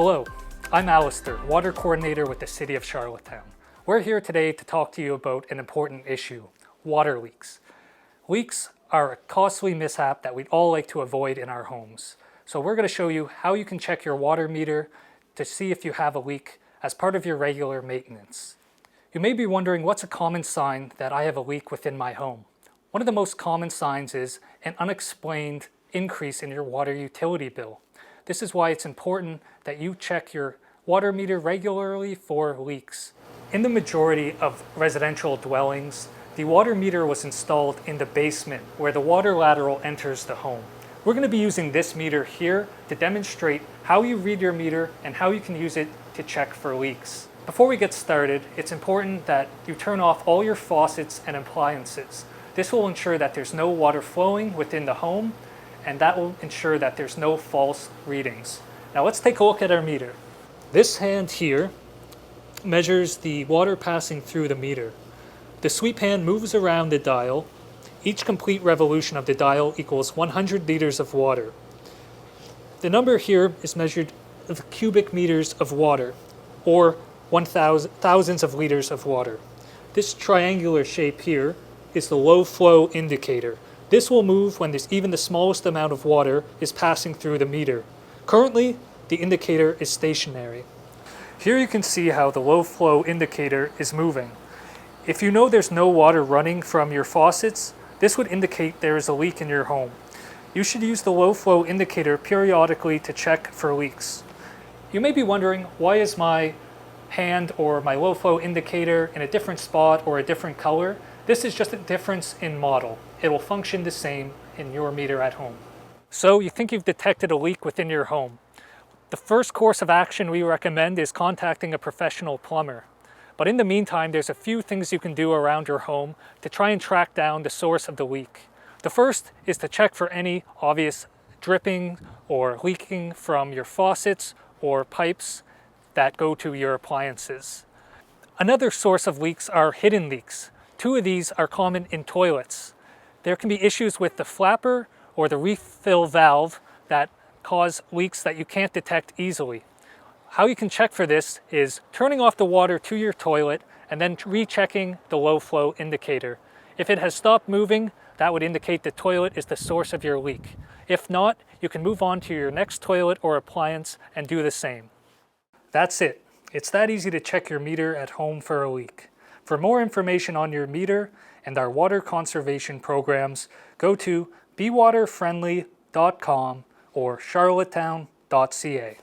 Hello, I'm Alistair, Water Coordinator with the City of Charlottetown. We're here today to talk to you about an important issue, water leaks. Leaks are a costly mishap that we'd all like to avoid in our homes. So we're going to show you how you can check your water meter to see if you have a leak as part of your regular maintenance. You may be wondering what's a common sign that I have a leak within my home. One of the most common signs is an unexplained increase in your water utility bill. This is why it's important that you check your water meter regularly for leaks. In the majority of residential dwellings, the water meter was installed in the basement where the water lateral enters the home. We're going to be using this meter here to demonstrate how you read your meter and how you can use it to check for leaks. Before we get started, it's important that you turn off all your faucets and appliances. This will ensure that there's no water flowing within the home, and that will ensure that there's no false readings. Now let's take a look at our meter. This hand here measures the water passing through the meter. The sweep hand moves around the dial. Each complete revolution of the dial equals 100 liters of water. The number here is measured of cubic meters of water, or thousands of liters of water. This triangular shape here is the low flow indicator. This will move when there's even the smallest amount of water is passing through the meter. Currently, the indicator is stationary. Here you can see how the low flow indicator is moving. If you know there's no water running from your faucets, this would indicate there is a leak in your home. You should use the low flow indicator periodically to check for leaks. You may be wondering, why is my hand or my low flow indicator in a different spot or a different color? This is just a difference in model. It will function the same in your meter at home. So you think you've detected a leak within your home. The first course of action we recommend is contacting a professional plumber. But in the meantime, there's a few things you can do around your home to try and track down the source of the leak. The first is to check for any obvious dripping or leaking from your faucets or pipes that go to your appliances. Another source of leaks are hidden leaks. Two of these are common in toilets. There can be issues with the flapper or the refill valve that cause leaks that you can't detect easily. How you can check for this is turning off the water to your toilet and then rechecking the low flow indicator. If it has stopped moving, that would indicate the toilet is the source of your leak. If not, you can move on to your next toilet or appliance and do the same. That's it. It's that easy to check your meter at home for a leak. For more information on your meter and our water conservation programs, go to bewaterfriendly.com or charlottetown.ca.